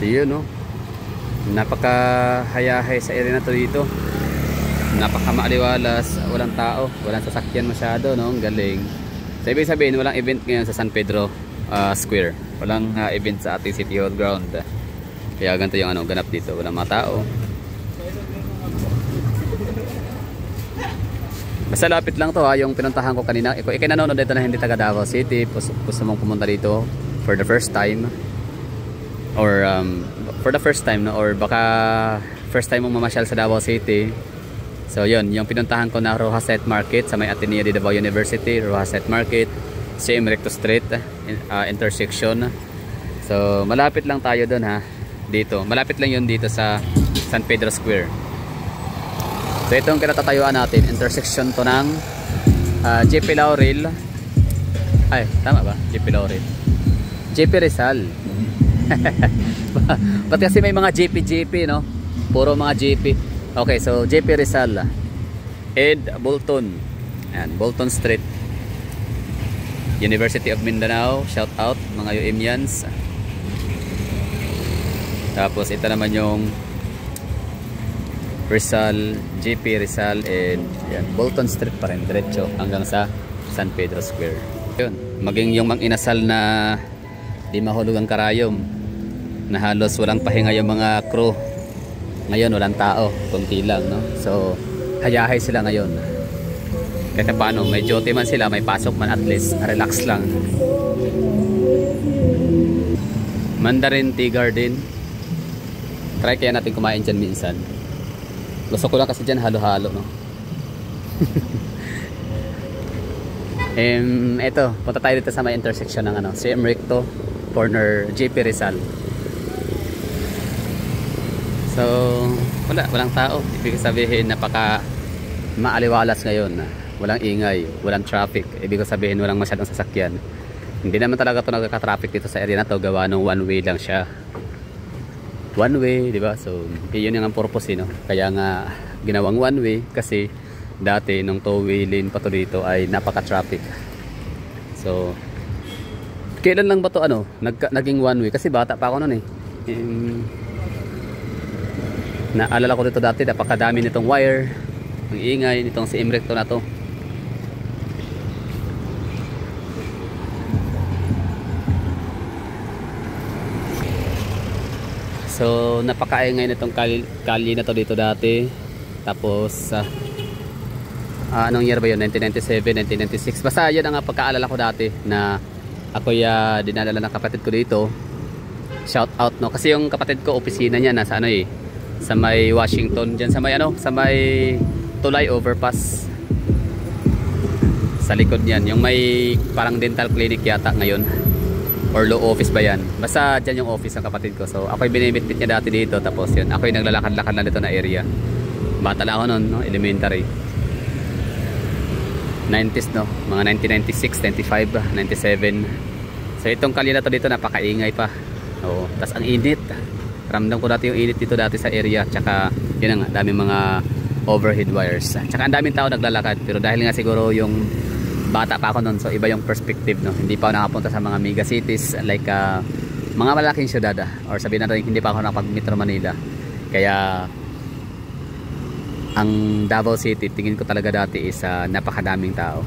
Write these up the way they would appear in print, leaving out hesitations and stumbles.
So yun, no? Napakahayahay sa area na to dito. Napakamaaliwalas, walang tao, walang sasakyan masyado, no? Ang galing. So ibig sabihin, walang event ngayon sa San Pedro Square. Walang event sa ating City Hall ground. Kaya ganito yung ganap dito, walang mga tao. Basta lapit lang to yung pinuntahan ko kanina. Ikaw nanonood dito na hindi taga Davao City, gusto mong pumunta dito for the first time, or for the first time, no? Or baka first time mong mamasyal sa Davao City. So yun, yung pinuntahan ko na Rojaset Market sa may Ateneo de Davao University, Rojaset Market, CM Recto Street, intersection. So malapit lang tayo dun, ha, dito. Malapit lang yun dito sa San Pedro Square. So itong kinatatayuan natin, intersection to ng JP Laurel. Ay, tama ba? JP Laurel. JP Rizal. Ba't kasi may mga JP, no? Puro mga JP. Okay, so JP Rizal. Ed Bolton. Ayan, Bolton Street. University of Mindanao. Shout out mga UMians. Tapos ito naman yung Rizal, JP Rizal, and yan, Bolton Street pa rin, diretso hanggang sa San Pedro Square. Yun, maging yung mang-inasal na di mahulog ang karayom, na halos walang pahinga yung mga crew. Ngayon walang tao, kunti lang, no? So hayahay sila ngayon. Kahit paano, may duty man sila, may pasok man, at least relax lang. Mandarin Tea Garden. Try kaya natin kumain dyan minsan. Gusto ko lang kasi dyan halo-halo, no? Eto, punta tayo dito sa may intersection ng CM Recto, corner JP Rizal. So walang tao. Ibig sabihin napaka maaliwalas ngayon. Walang ingay, walang traffic. Ibig sabihin walang masyadong sasakyan. Hindi naman talaga ito nagka-traffic dito sa area na to, gawa ng one way lang siya. One way, di ba? So yun yung ang purpose, no? Kaya nga ginawang one way kasi dati nung two way lane pa to dito ay napaka-traffic. So kailan lang ba to naging one way? Kasi bata pa ako noon, eh. Naalala ko dito dati, napakadami nitong wire, ang ingay nitong CM Recto na to. So napakaingay nitong kalye na to dito dati. Tapos anong year ba yun? 1997, 1996. Basta yun ang pagkaalala ko dati na ako'y dinadala ng kapatid ko dito. Shout out, no? Kasi yung kapatid ko, opisina niya nasa sa may Washington, diyan sa may sa may Tulay overpass. Sa likod niyan, yung may parang dental clinic yata ngayon. Or law office ba yan? Basta dyan yung office ng kapatid ko. So ako'y binibitbit niya dati dito. Tapos yun, ako'y naglalakad-lakad na dito na area. Bata lang ako noon, no? Elementary 90s, no? Mga 1996, 95, 97. So itong kalye na to dito, napakaingay pa. Oo. Tapos ang init. Ramdam ko dati yung init dito dati sa area. Tsaka yun nga, daming mga overhead wires. Tsaka ang daming tao naglalakad. Pero dahil nga siguro yung bata pa ako noon, so iba yung perspective, no? Hindi pa ako nakapunta sa mga mega cities like mga malaking syudad, or sabihin natin hindi pa ako nakapag Metro Manila. Kaya ang Davao City, tingin ko talaga dati is napakadaming tao,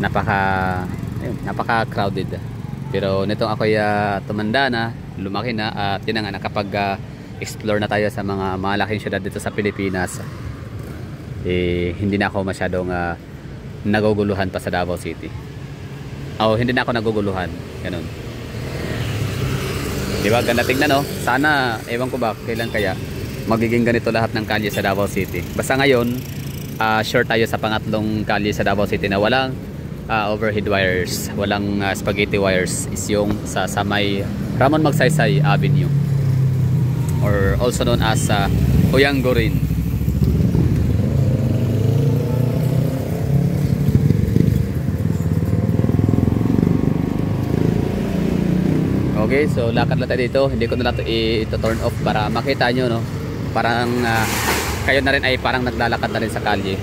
napaka crowded. Pero nitong ako'y tumanda na, lumaki na, at yun nga, nakapag explore na tayo sa mga malaking syudad dito sa Pilipinas, hindi na ako masyadong naguguluhan pa sa Davao City. Hindi na ako naguguluhan. Ganun. Diba? Ganda tingnan, no? Sana, ewan ko ba, kailan kaya magiging ganito lahat ng kalye sa Davao City. Basta ngayon, sure tayo sa pangatlong kalye sa Davao City na walang overhead wires, walang spaghetti wires, is yung sa may Ramon Magsaysay Avenue, or also known as Huyangorin. Okay, so lakad lang tayo dito. Hindi ko na natin i-turn off para makita nyo, no? Parang kayo na rin ay parang naglalakad na rin sa kalye.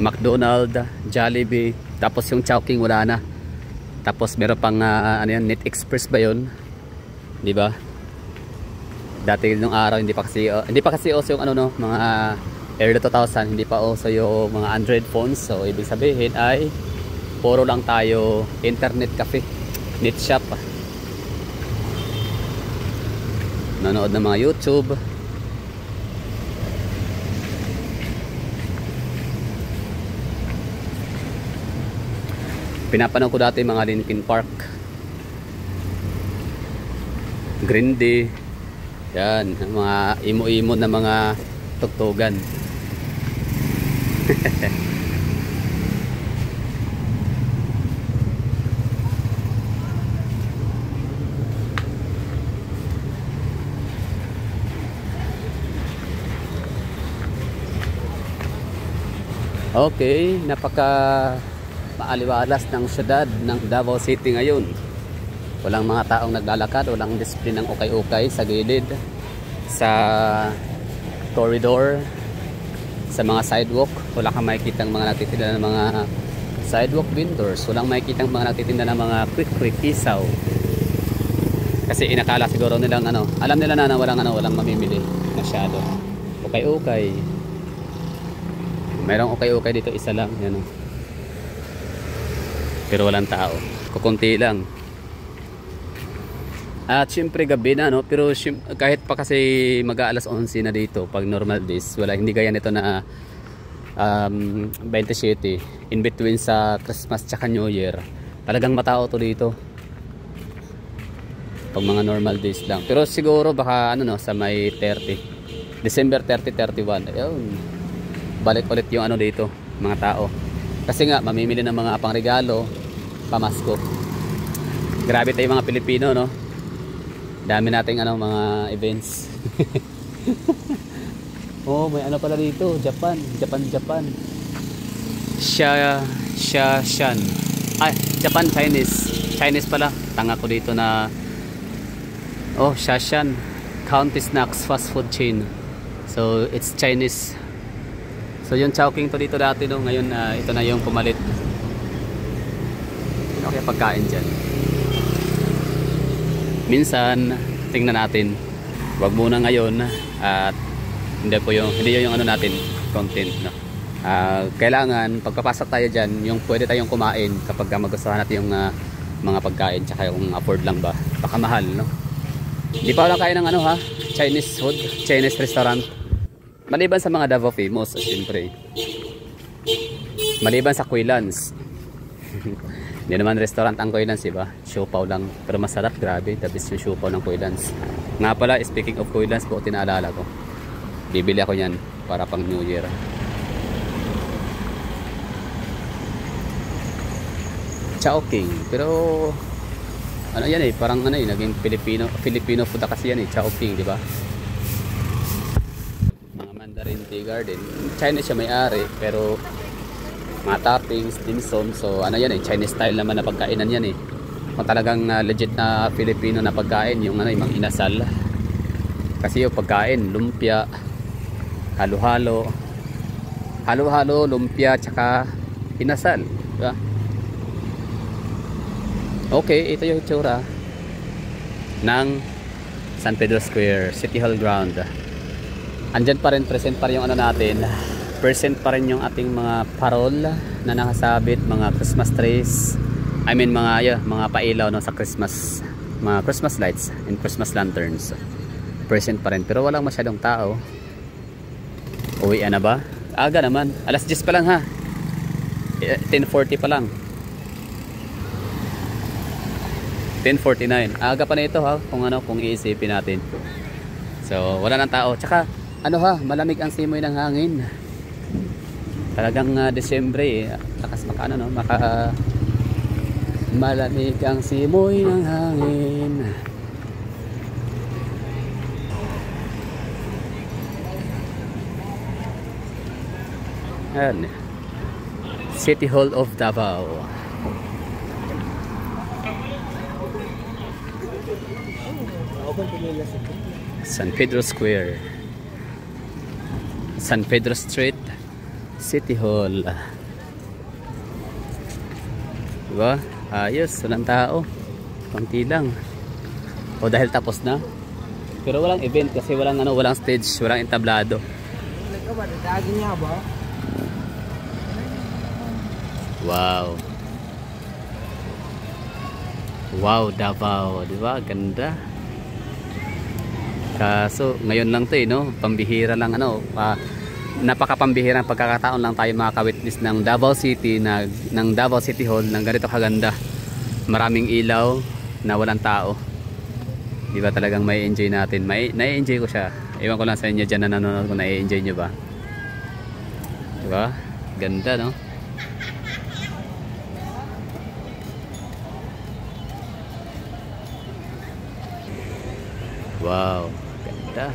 McDonald's, Jollibee, tapos yung Chowking wala na. Tapos meron pang ano yan, Net Express ba yun? Di ba? Dati nung araw hindi pa kasi uso yung ano no, mga early 2000, hindi pa uso yung mga Android phones. So ibig sabihin ay puro lang tayo internet cafe, net shop. Nanood ng mga YouTube. Pinapanood ko dati mga Linkin Park, Green Day. Yan, mga imo-imo na mga tugtugan. Okay, napaka maaliwalas ng syudad ng Davao City ngayon. Walang mga taong naglalakad, walang disiplin ng ukay-ukay sa gilid, sa corridor, sa mga sidewalk. Wala kang makikita ng mga nagtitinda ng mga sidewalk vendors. Walang makikita ng mga nagtitinda ng mga quick isaw. Kasi inakala siguro nilang ano, alam nila na walang mamimili masyado. Ukay-ukay. Mayroong ukay-ukay dito, isa lang, yan o. Pero walang tao, kukunti lang. At syempre gabi na no, pero kahit pa kasi mag-aalas 11 na dito pag normal days, hindi gaya nito na 27 in between sa Christmas tsaka New Year. Talagang matao to dito pag mga normal days lang. Pero siguro baka ano no, sa may 30 December 30, 31 ayun, balik ulit yung ano dito, mga tao. Kasi nga mamimili ng mga pangregalo pamasko. Grabe tayo mga Pilipino no. Dami nating ano mga events. Oh, may ano pala dito, Japan. Shan. Ay, Japan Chinese pala. Tanga ko dito na Shashan County Snacks fast food chain. So, it's Chinese. So, yung Chowking to dito dati no, ngayon ito na yung pumalit. Okay, pagkain dyan. Minsan tingnan natin, wag muna ngayon at hindi yung ano natin content no. Kailangan pagpapasok tayo dyan, yung pwede tayong kumain kapag magustuhan natin yung mga pagkain, tsaka yung afford lang ba, baka mahal no. Hindi pa lang kain ng ano ha, Chinese food, Chinese restaurant, maliban sa mga Davao famous siyempre, maliban sa Kuilans. Hindi naman restaurant ang Kuilans, diba? Siopaw lang. Pero masarap, grabe. The best yung siopaw ng Kuilans. Nga pala, speaking of Kuilans, buti naalala ko. Bibili ako yan para pang New Year. Chowking. Pero, ano yan parang ano naging Filipino food kasi yan Chowking, diba? Mga Mandarin Tea Garden. Chinese siya may-ari, pero mga toppings, dim sum. So ano yan Chinese style naman na pagkainan yan kung talagang legit na Filipino na pagkain, yung yung inasal. Kasi yung pagkain, lumpia, halo-halo, lumpia, tsaka inasal, diba? Okay, ito yung itsura ng San Pedro Square, City Hall ground. Andyan pa rin, present pa rin yung ano natin, present pa rin yung ating mga parol na nakasabit, mga Christmas trees, mga pailaw no, sa Christmas, mga Christmas lights and Christmas lanterns. Present pa rin, pero walang masyadong tao. Uwian na ba? Aga naman, alas 10 pa lang ha, 10:40 pa lang, 10:49. Aga pa na ito ha, kung iisipin natin. So wala nang tao, tsaka malamig ang simoy ng hangin. Talagang Desyembre lakas malamig ang simoy ng hangin. Ayan, City Hall of Davao. San Pedro Square, San Pedro Street, City Hall. Diba? Ayos, walang tao. Konti lang. O dahil tapos na. Pero walang event kasi walang ano, walang stage, walang entablado. Wow. Wow, Davao, 'di ba? Ganda. Kaso ngayon lang 'to, no? Pambihira lang ano, napakapambihirang pagkakataon lang tayo makaka-witness ng Davao City ng Davao City Hall ng ganito kaganda. Maraming ilaw na walang tao. Di ba talagang may enjoy natin? Nai-enjoy ko siya. Ewan ko lang sa inyo dyan na nanonood kung nai-enjoy nyo ba. Di ba? Ganda, no? Wow, ganda.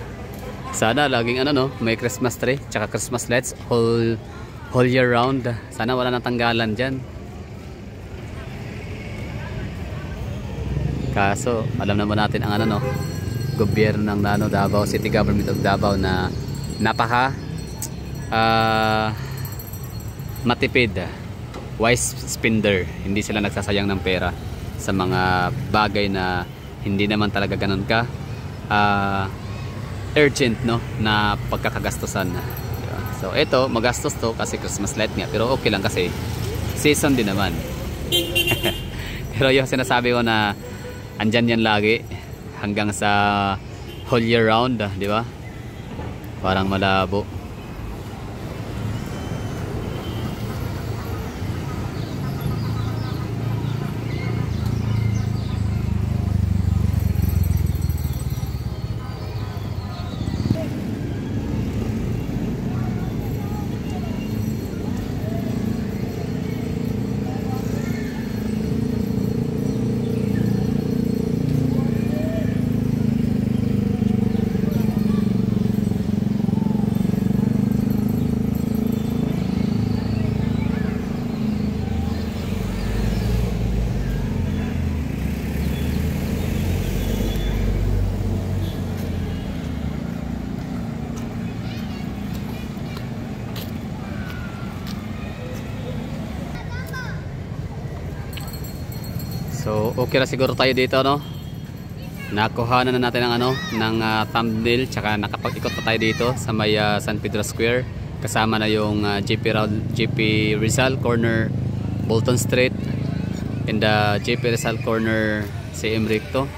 Sana laging ano, no, may Christmas tree tsaka Christmas lights whole year round. Sana wala nang tanggalan diyan. Kaso alam naman natin ang ano, no, gobyerno ng Davao City Government of Davao na napaka matipid, wise spender. Hindi sila nagsasayang ng pera sa mga bagay na hindi naman talaga ganun ka urgent, no, na pagkakagastusan. Diba? So ito magastos to kasi Christmas light nga, pero okay lang kasi season din naman. Pero yung sinasabi ko na andyan yan lagi hanggang sa whole year round, di ba? Parang malabo. So okay na siguro tayo dito, no? Nakuha na natin ang ano ng thumbnail, tsaka nakapag-ikot pa tayo dito sa may San Pedro Square. Kasama na yung JP Rizal corner Bolton Street and JP Rizal corner CM Recto.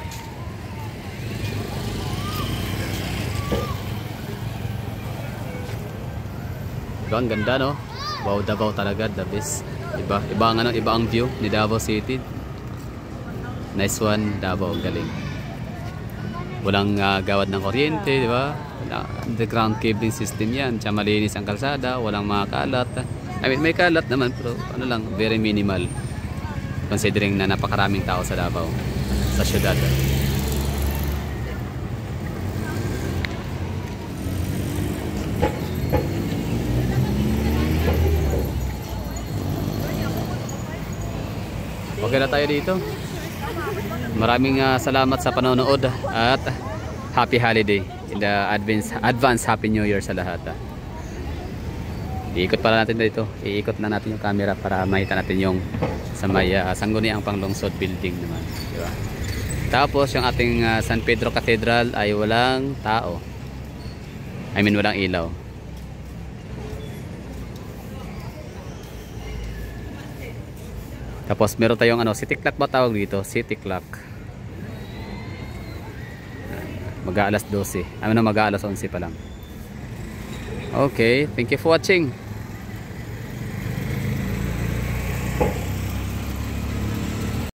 Diba, ang ganda, no? Wow, Davao talaga, the best. Iba ang ano, iba ang view ni Davao City. Nice one, Davao, galing. Walang gawad ng kuryente, di ba? Underground cabling system yan. Tsaka malinis ang kalsada, walang mga kalat. I mean, may kalat naman, pero ano lang, very minimal. Considering na napakaraming tao sa Davao, sa syudad. Okay na tayo dito. Maraming salamat sa panonood at happy holiday in the advance happy new year sa lahat. Iikot pala natin dito. Iikot na natin yung camera para makita natin yung sa may Sangguniang Panglungsod building naman, di ba? Tapos yung ating San Pedro Cathedral ay walang tao. I mean walang ilaw. Tapos meron tayong ano, city clock ba tawag dito? City clock. Mag-aalas 12. Ano na mag-aalas 11 pa lang. Okay, thank you for watching.